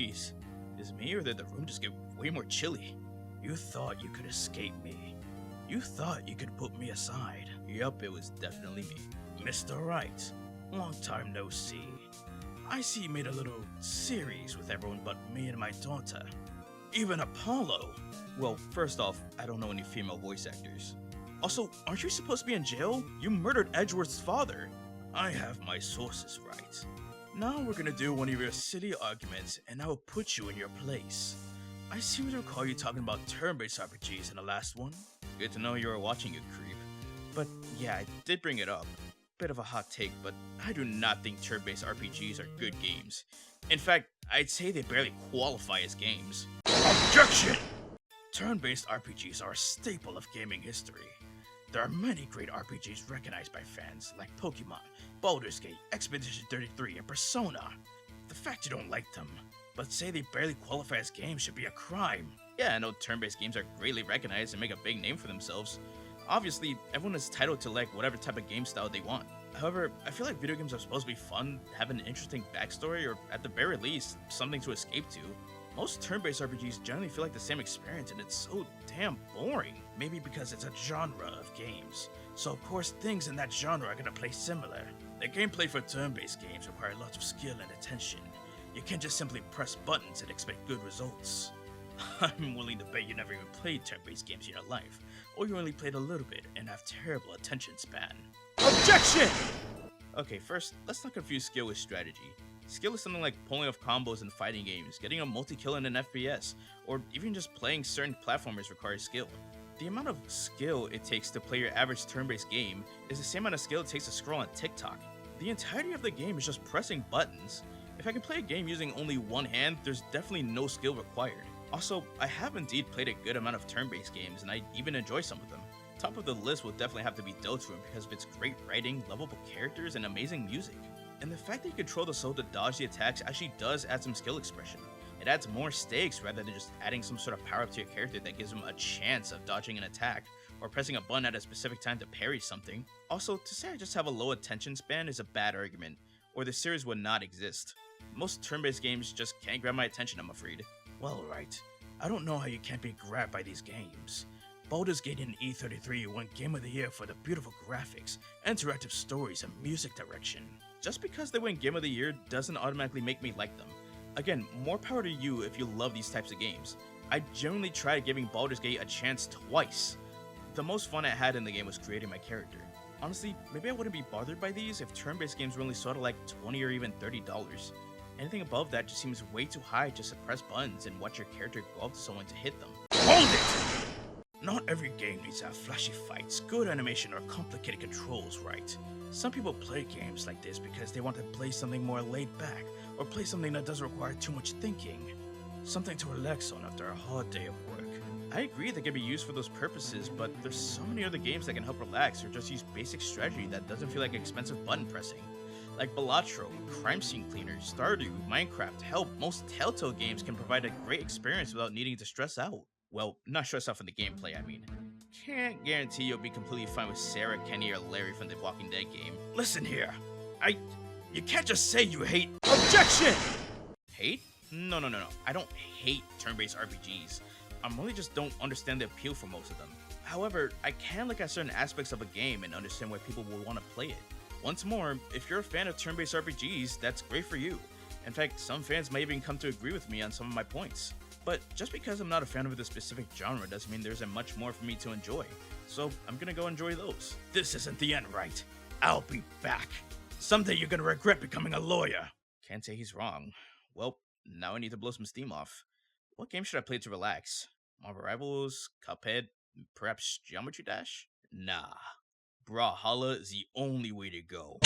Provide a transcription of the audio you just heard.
Jeez, is it me or did the room just get way more chilly? You thought you could escape me. You thought you could put me aside. Yup, it was definitely me. Mr. Wright, long time no see. I see you made a little series with everyone but me and my daughter. Even Apollo. Well, first off, I don't know any female voice actors. Also, aren't you supposed to be in jail? You murdered Edgeworth's father. I have my sources right. Now we're gonna do one of your silly arguments and I will put you in your place. I seem to recall you talking about turn-based RPGs in the last one. Good to know you were watching, you creep. But yeah, I did bring it up. Bit of a hot take, but I do not think turn-based RPGs are good games. In fact, I'd say they barely qualify as games. Objection! Turn-based RPGs are a staple of gaming history. There are many great RPGs recognized by fans, like Pokemon, Baldur's Gate, Expedition 33, and Persona. The fact you don't like them, but say they barely qualify as games should be a crime. Yeah, I know turn-based games are greatly recognized and make a big name for themselves. Obviously, everyone is entitled to like whatever type of game style they want. However, I feel like video games are supposed to be fun, have an interesting backstory, or at the very least, something to escape to. Most turn-based RPGs generally feel like the same experience and it's so damn boring. Maybe because it's a genre of games. So of course things in that genre are gonna play similar. The gameplay for turn-based games require lots of skill and attention. You can't just simply press buttons and expect good results. I'm willing to bet you never even played turn-based games in your life, or you only played a little bit and have terrible attention span. Objection! Okay, first, let's not confuse skill with strategy. Skill is something like pulling off combos in fighting games, getting a multi-kill in an FPS, or even just playing certain platformers requires skill. The amount of skill it takes to play your average turn-based game is the same amount of skill it takes to scroll on TikTok. The entirety of the game is just pressing buttons. If I can play a game using only one hand, there's definitely no skill required. Also, I have indeed played a good amount of turn-based games, and I even enjoy some of them. Top of the list will definitely have to be Deltarune because of its great writing, lovable characters, and amazing music. And the fact that you control the soul to dodge the attacks actually does add some skill expression. It adds more stakes rather than just adding some sort of power up to your character that gives them a chance of dodging an attack, or pressing a button at a specific time to parry something. Also, to say I just have a low attention span is a bad argument, or the series would not exist. Most turn-based games just can't grab my attention, I'm afraid. Well, right. I don't know how you can't be grabbed by these games. Baldur's Gate and E33 won Game of the Year for the beautiful graphics, interactive stories, and music direction. Just because they win Game of the Year doesn't automatically make me like them. Again, more power to you if you love these types of games. I genuinely tried giving Baldur's Gate a chance twice. The most fun I had in the game was creating my character. Honestly, maybe I wouldn't be bothered by these if turn-based games were only sold at like $20 or even $30. Anything above that just seems way too high just to press buttons and watch your character go up to someone to hit them. Hold it! Not every game needs to have flashy fights, good animation, or complicated controls, right? Some people play games like this because they want to play something more laid back, or play something that doesn't require too much thinking. Something to relax on after a hard day of work. I agree they can be used for those purposes, but there's so many other games that can help relax or just use basic strategy that doesn't feel like expensive button pressing. Like Balatro, Crime Scene Cleaner, Stardew, Minecraft, hell, most Telltale games can provide a great experience without needing to stress out. Well, not stress out from the gameplay, I mean. Can't guarantee you'll be completely fine with Sarah, Kenny, or Larry from the Walking Dead game. Listen here, you can't just say you hate— Objection! Hate? No. I don't hate turn-based RPGs. I really just don't understand the appeal for most of them. However, I can look at certain aspects of a game and understand why people will want to play it. Once more, if you're a fan of turn-based RPGs, that's great for you. In fact, some fans may even come to agree with me on some of my points. But just because I'm not a fan of the specific genre doesn't mean there isn't much more for me to enjoy. So I'm gonna go enjoy those. This isn't the end, right? I'll be back. Someday you're gonna regret becoming a lawyer. Can't say he's wrong. Well, now I need to blow some steam off. What game should I play to relax? Marvel Rivals, Cuphead, perhaps Geometry Dash? Nah. Brawlhalla is the only way to go.